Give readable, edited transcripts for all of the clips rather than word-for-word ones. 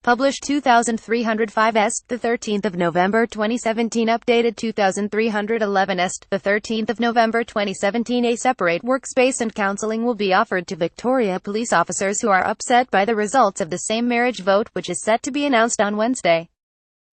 Published 2305 est. The 13th of November 2017. Updated 2311 est. The 13th of November 2017. A separate workspace and counseling will be offered to Victoria police officers who are upset by the results of the same marriage vote, which is set to be announced on Wednesday.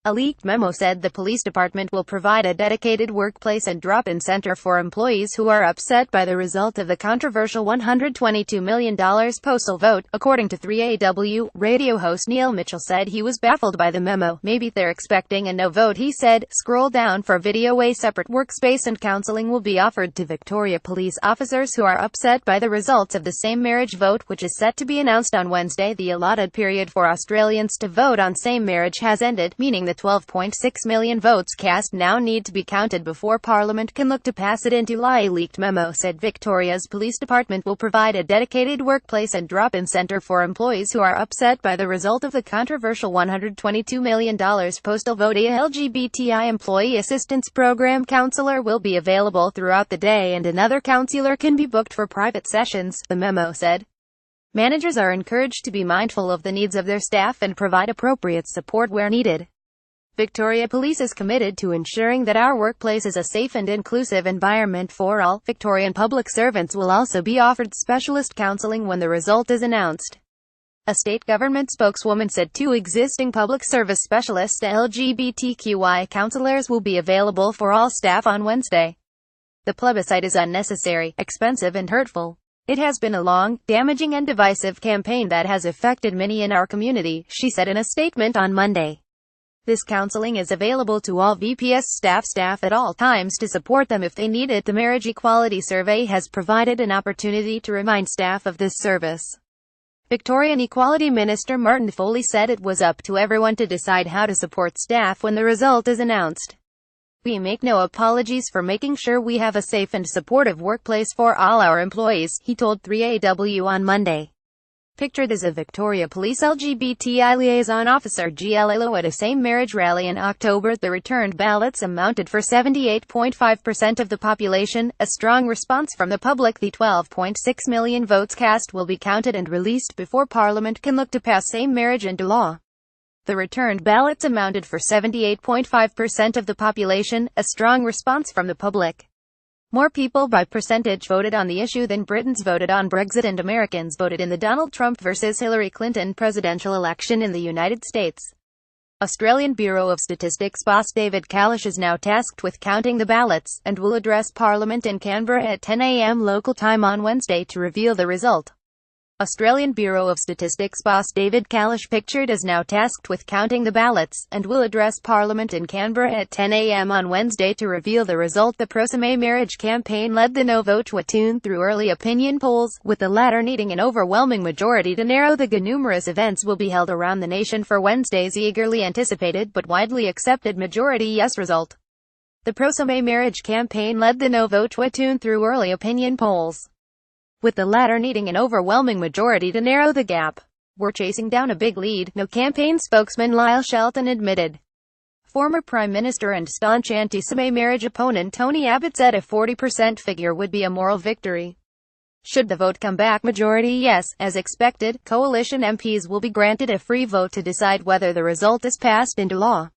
A leaked memo said the police department will provide a dedicated workplace and drop-in center for employees who are upset by the result of the controversial $122 million postal vote. According to 3AW, radio host Neil Mitchell said he was baffled by the memo. Maybe they're expecting a no vote, he said. Scroll down for video. A separate workspace and counseling will be offered to Victoria police officers who are upset by the results of the same marriage vote, which is set to be announced on Wednesday. The allotted period for Australians to vote on same marriage has ended, meaning the 12.6 million votes cast now need to be counted before Parliament can look to pass it into law. A leaked memo said Victoria's police department will provide a dedicated workplace and drop-in centre for employees who are upset by the result of the controversial $122 million postal vote. A LGBTI employee assistance program counsellor will be available throughout the day, and another counsellor can be booked for private sessions, the memo said. Managers are encouraged to be mindful of the needs of their staff and provide appropriate support where needed. Victoria Police is committed to ensuring that our workplace is a safe and inclusive environment for all. Victorian public servants will also be offered specialist counselling when the result is announced. A state government spokeswoman said 2 existing public service specialist LGBTQI counsellors will be available for all staff on Wednesday. The plebiscite is unnecessary, expensive and hurtful. It has been a long, damaging and divisive campaign that has affected many in our community, she said in a statement on Monday. This counseling is available to all VPS staff at all times to support them if they need it. The Marriage Equality Survey has provided an opportunity to remind staff of this service. Victorian Equality Minister Martin Foley said it was up to everyone to decide how to support staff when the result is announced. We make no apologies for making sure we have a safe and supportive workplace for all our employees, he told 3AW on Monday. Pictured as a Victoria Police LGBTI liaison officer GLLO at a same-marriage rally in October. The returned ballots amounted for 78.5% of the population, a strong response from the public. The 12.6 million votes cast will be counted and released before Parliament can look to pass same marriage into law. The returned ballots amounted for 78.5% of the population, a strong response from the public. More people by percentage voted on the issue than Britons voted on Brexit and Americans voted in the Donald Trump versus Hillary Clinton presidential election in the United States. Australian Bureau of Statistics boss David Kalish is now tasked with counting the ballots, and will address Parliament in Canberra at 10 a.m. local time on Wednesday to reveal the result. Australian Bureau of Statistics boss David Kalish, pictured as now tasked with counting the ballots, and will address Parliament in Canberra at 10 a.m. on Wednesday to reveal the result. The pro-same marriage campaign led the no vote platoon through early opinion polls, with the latter needing an overwhelming majority to narrow the gap. Numerous events will be held around the nation for Wednesday's eagerly anticipated but widely accepted majority yes result. The pro-same marriage campaign led the no vote platoon through early opinion polls, with the latter needing an overwhelming majority to narrow the gap. We're chasing down a big lead, no campaign spokesman Lyle Shelton admitted. Former Prime Minister and staunch anti-same marriage opponent Tony Abbott said a 40% figure would be a moral victory. Should the vote come back majority yes, as expected, coalition MPs will be granted a free vote to decide whether the result is passed into law.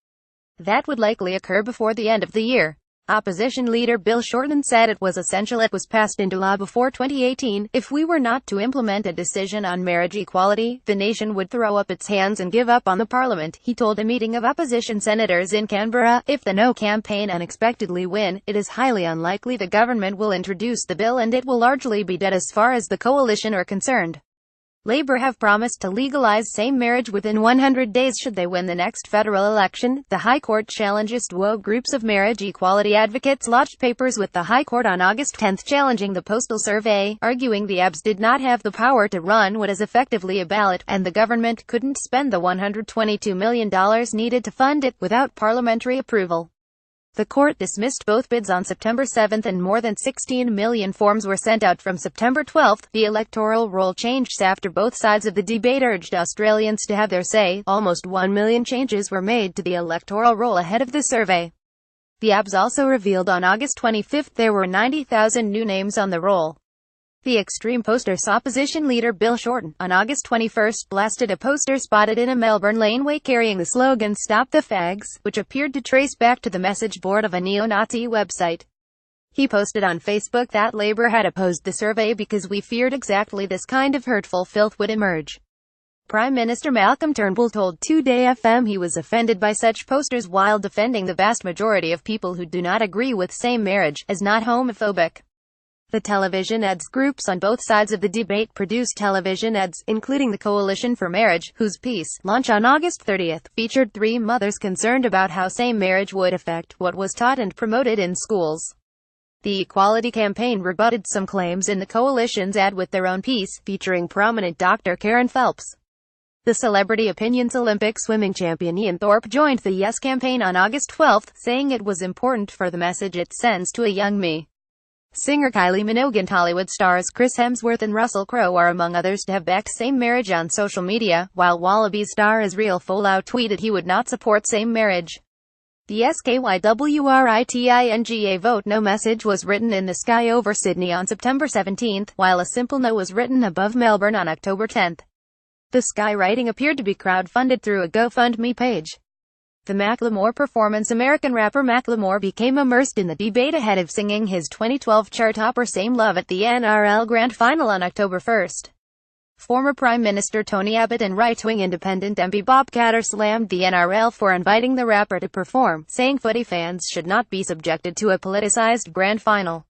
That would likely occur before the end of the year. Opposition leader Bill Shorten said it was essential it was passed into law before 2018. If we were not to implement a decision on marriage equality, the nation would throw up its hands and give up on the Parliament, he told a meeting of opposition senators in Canberra. If the No campaign unexpectedly win, it is highly unlikely the government will introduce the bill, and it will largely be dead as far as the coalition are concerned. Labour have promised to legalise same marriage within 100 days should they win the next federal election. The High Court challenges woke groups of marriage equality advocates lodged papers with the High Court on August 10 challenging the postal survey, arguing the ABS did not have the power to run what is effectively a ballot, and the government couldn't spend the $122 million needed to fund it without parliamentary approval. The court dismissed both bids on September 7 and more than 16 million forms were sent out from September 12. The electoral roll changed after both sides of the debate urged Australians to have their say. Almost 1 million changes were made to the electoral roll ahead of the survey. The ABS also revealed on August 25 there were 90,000 new names on the roll. The extreme poster's opposition leader Bill Shorten, on August 21, blasted a poster spotted in a Melbourne laneway carrying the slogan "Stop the Fags," which appeared to trace back to the message board of a neo-Nazi website. He posted on Facebook that Labour had opposed the survey because we feared exactly this kind of hurtful filth would emerge. Prime Minister Malcolm Turnbull told Today FM he was offended by such posters while defending the vast majority of people who do not agree with same marriage as not homophobic. The television ads groups on both sides of the debate produced television ads, including the Coalition for Marriage, whose piece, launched on August 30, featured three mothers concerned about how same marriage would affect what was taught and promoted in schools. The Equality Campaign rebutted some claims in the Coalition's ad with their own piece, featuring prominent Dr. Karen Phelps. The Celebrity Opinions Olympic swimming champion Ian Thorpe joined the Yes campaign on August 12, saying it was important for the message it sends to a young me. Singer Kylie Minogue and Hollywood stars Chris Hemsworth and Russell Crowe are among others to have backed same marriage on social media, while Wallabies star Israel Folau tweeted he would not support same marriage. The SKYWRITINGA Vote No message was written in the sky over Sydney on September 17, while a simple no was written above Melbourne on October 10. The sky writing appeared to be crowd-funded through a GoFundMe page. The Macklemore performance. American rapper Macklemore became immersed in the debate ahead of singing his 2012 chart-topper Same Love at the NRL Grand Final on October 1. Former Prime Minister Tony Abbott and right-wing independent MP Bob Katter slammed the NRL for inviting the rapper to perform, saying footy fans should not be subjected to a politicized grand final.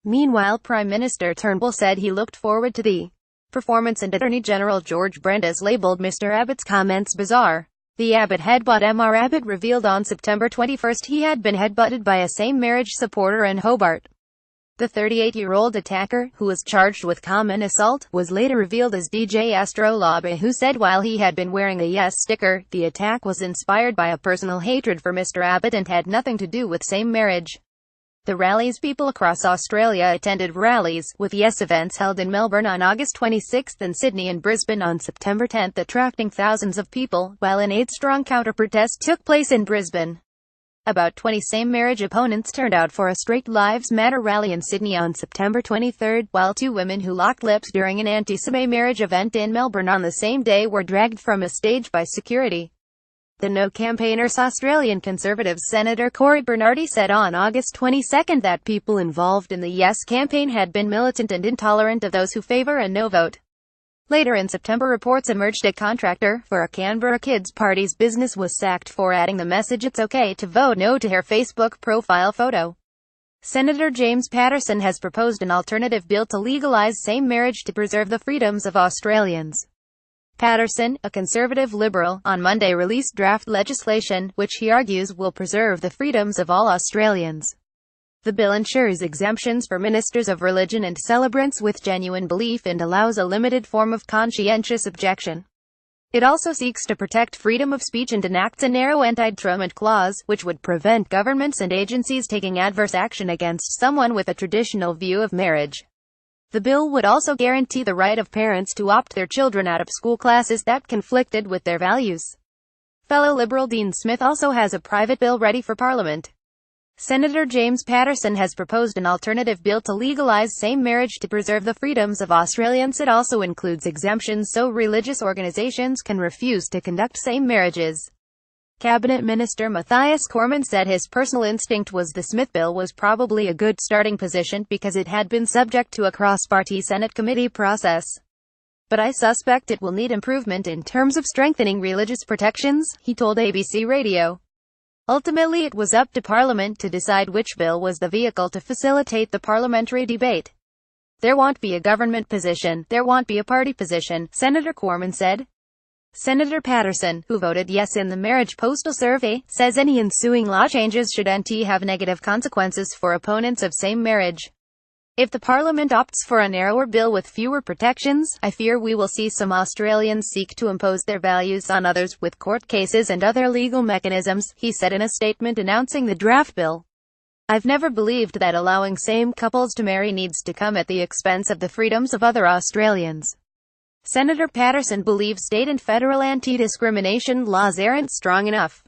Meanwhile, Prime Minister Turnbull said he looked forward to the performance, and Attorney General George Brandis labelled Mr. Abbott's comments bizarre. The Abbott headbutt. Mr. Abbott revealed on September 21 he had been headbutted by a same-marriage supporter in Hobart. The 38-year-old attacker, who was charged with common assault, was later revealed as DJ Astrolabe, who said while he had been wearing a Yes sticker, the attack was inspired by a personal hatred for Mr. Abbott and had nothing to do with same marriage. The rallies. People across Australia attended rallies, with Yes events held in Melbourne on August 26 and Sydney and Brisbane on September 10, attracting thousands of people, while an 8-strong counter-protest took place in Brisbane. About 20 same-marriage opponents turned out for a Straight Lives Matter rally in Sydney on September 23, while 2 women who locked lips during an anti-same marriage event in Melbourne on the same day were dragged from a stage by security. The No campaigners. Australian Conservatives Senator Cory Bernardi said on August 22 that people involved in the Yes campaign had been militant and intolerant of those who favour a no vote. Later in September, reports emerged a contractor for a Canberra kids' parties business was sacked for adding the message "It's okay to vote no" to her Facebook profile photo. Senator James Patterson has proposed an alternative bill to legalise same marriage to preserve the freedoms of Australians. Patterson, a conservative Liberal, on Monday released draft legislation, which he argues will preserve the freedoms of all Australians. The bill ensures exemptions for ministers of religion and celebrants with genuine belief and allows a limited form of conscientious objection. It also seeks to protect freedom of speech and enacts a narrow anti-detriment clause, which would prevent governments and agencies taking adverse action against someone with a traditional view of marriage. The bill would also guarantee the right of parents to opt their children out of school classes that conflicted with their values. Fellow Liberal Dean Smith also has a private bill ready for Parliament. Senator James Patterson has proposed an alternative bill to legalise same marriage to preserve the freedoms of Australians. It also includes exemptions so religious organisations can refuse to conduct same marriages. Cabinet Minister Matthias Cormann said his personal instinct was the Smith bill was probably a good starting position because it had been subject to a cross-party Senate committee process. But I suspect it will need improvement in terms of strengthening religious protections, he told ABC Radio. Ultimately, it was up to Parliament to decide which bill was the vehicle to facilitate the parliamentary debate. There won't be a government position, there won't be a party position, Senator Cormann said. Senator Patterson, who voted yes in the marriage postal survey, says any ensuing law changes should have negative consequences for opponents of same marriage. If the Parliament opts for a narrower bill with fewer protections, I fear we will see some Australians seek to impose their values on others with court cases and other legal mechanisms, he said in a statement announcing the draft bill. I've never believed that allowing same couples to marry needs to come at the expense of the freedoms of other Australians. Senator Patterson believes state and federal anti-discrimination laws aren't strong enough.